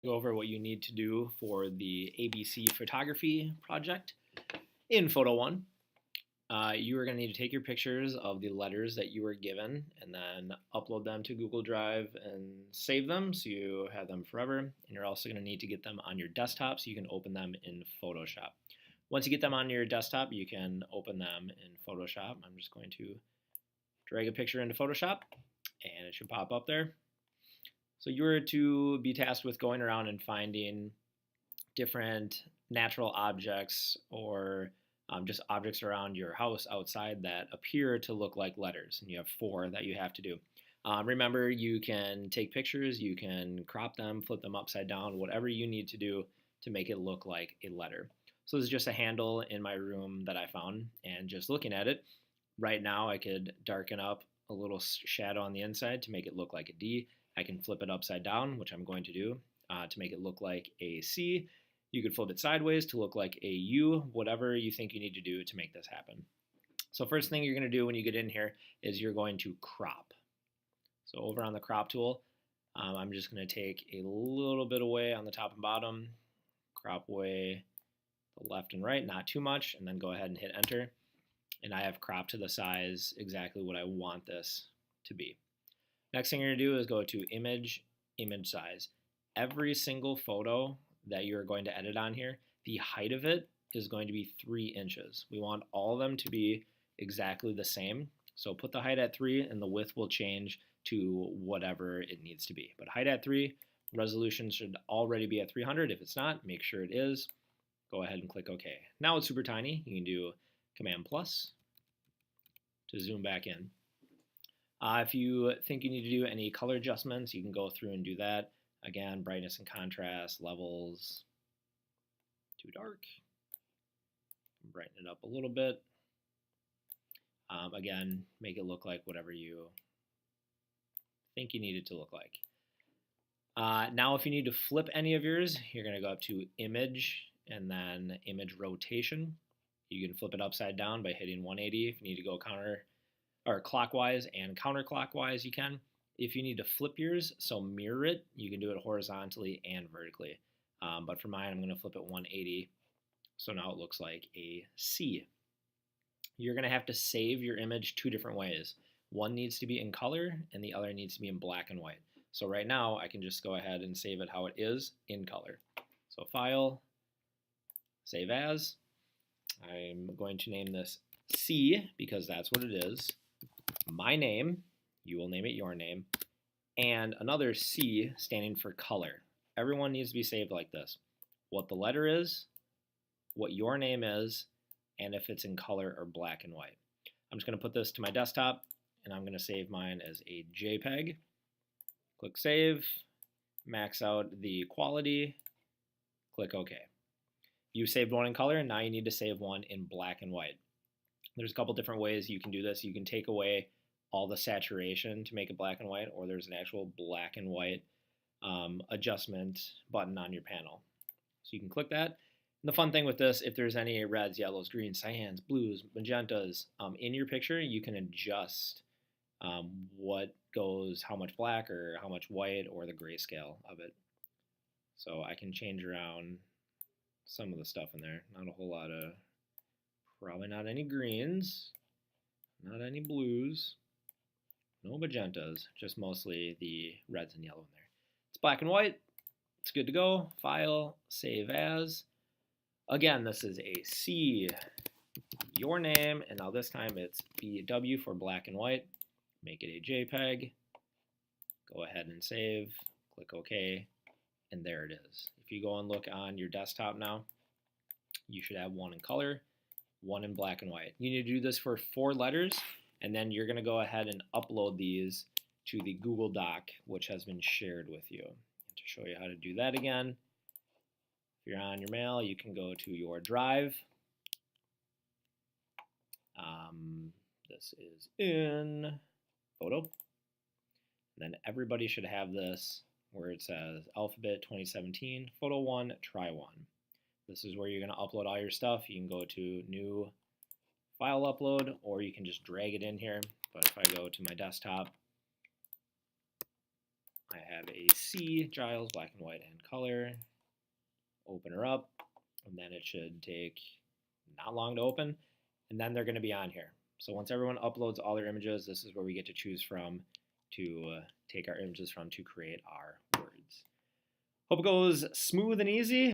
Go over what you need to do for the ABC photography project. In Photo One, you are going to need to take your pictures of the letters that you were given and then upload them to Google Drive and save them so you have them forever. And you're also going to need to get them on your desktop so you can open them in Photoshop. Once you get them on your desktop, you can open them in Photoshop. I'm just going to drag a picture into Photoshop and it should pop up there. So you were to be tasked with going around and finding different natural objects or just objects around your house outside that appear to look like letters. And you have 4 that you have to do. Remember, you can take pictures, you can crop them, flip them upside down, whatever you need to do to make it look like a letter. So this is just a handle in my room that I found, and just looking at it, right now I could darken up a little shadow on the inside to make it look like a D. I can flip it upside down, which I'm going to do, to make it look like a C. You could flip it sideways to look like a U, whatever you think you need to do to make this happen. So first thing you're going to do when you get in here is you're going to crop. So over on the crop tool, I'm just going to take a little bit away on the top and bottom, crop away the left and right, not too much, and then go ahead and hit enter. And I have cropped to the size exactly what I want this to be. Next thing you're going to do is go to image, image size. Every single photo that you're going to edit on here, the height of it is going to be 3 inches. We want all of them to be exactly the same. So put the height at 3 and the width will change to whatever it needs to be. But height at 3, resolution should already be at 300. If it's not, make sure it is. Go ahead and click OK. Now it's super tiny. You can do Command plus to zoom back in. If you think you need to do any color adjustments, you can go through and do that. Again, brightness and contrast, levels, too dark. Brighten it up a little bit. Again, make it look like whatever you think you need it to look like. Now if you need to flip any of yours, you're going to go up to Image and then Image Rotation. You can flip it upside down by hitting 180. If you need to go clockwise and counterclockwise, you can. If you need to flip yours, so mirror it, you can do it horizontally and vertically. But for mine, I'm going to flip it 180. So now it looks like a C. You're going to have to save your image 2 different ways. One needs to be in color and the other needs to be in black and white. So right now, I can just go ahead and save it how it is in color. So File, Save As. I'm going to name this C because that's what it is. My name, you will name it your name, and another C standing for color. Everyone needs to be saved like this. What the letter is, what your name is, and if it's in color or black and white. I'm just going to put this to my desktop, and I'm going to save mine as a JPEG. Click Save, max out the quality, click OK. You saved one in color, and now you need to save one in black and white. There's a couple different ways you can do this. You can take away all the saturation to make it black and white, or there's an actual black and white adjustment button on your panel. So you can click that. And the fun thing with this, if there's any reds, yellows, greens, cyans, blues, magentas in your picture, you can adjust what goes, how much black or how much white, or the grayscale of it. So I can change around some of the stuff in there. Not a whole lot of, probably not any greens, not any blues, no magentas, just mostly the reds and yellow in there. It's black and white. It's good to go. File, Save As. Again, this is a C, your name, and now this time it's BW for black and white. Make it a JPEG. Go ahead and save. Click OK, and there it is. If you go and look on your desktop now, you should have one in color, one in black and white. You need to do this for 4 letters, and then you're going to go ahead and upload these to the Google Doc, which has been shared with you. And to show you how to do that again, if you're on your mail, you can go to your drive. This is in Photo. And then everybody should have this where it says Alphabet 2017, Photo 1, Try 1. This is where you're going to upload all your stuff. You can go to New File Upload, or you can just drag it in here. But if I go to my desktop, I have a C, Giles, black and white and color. Open her up, and then it should take not long to open, and then they're going to be on here. So once everyone uploads all their images, this is where we get to choose from to take our images from to create our words. Hope it goes smooth and easy.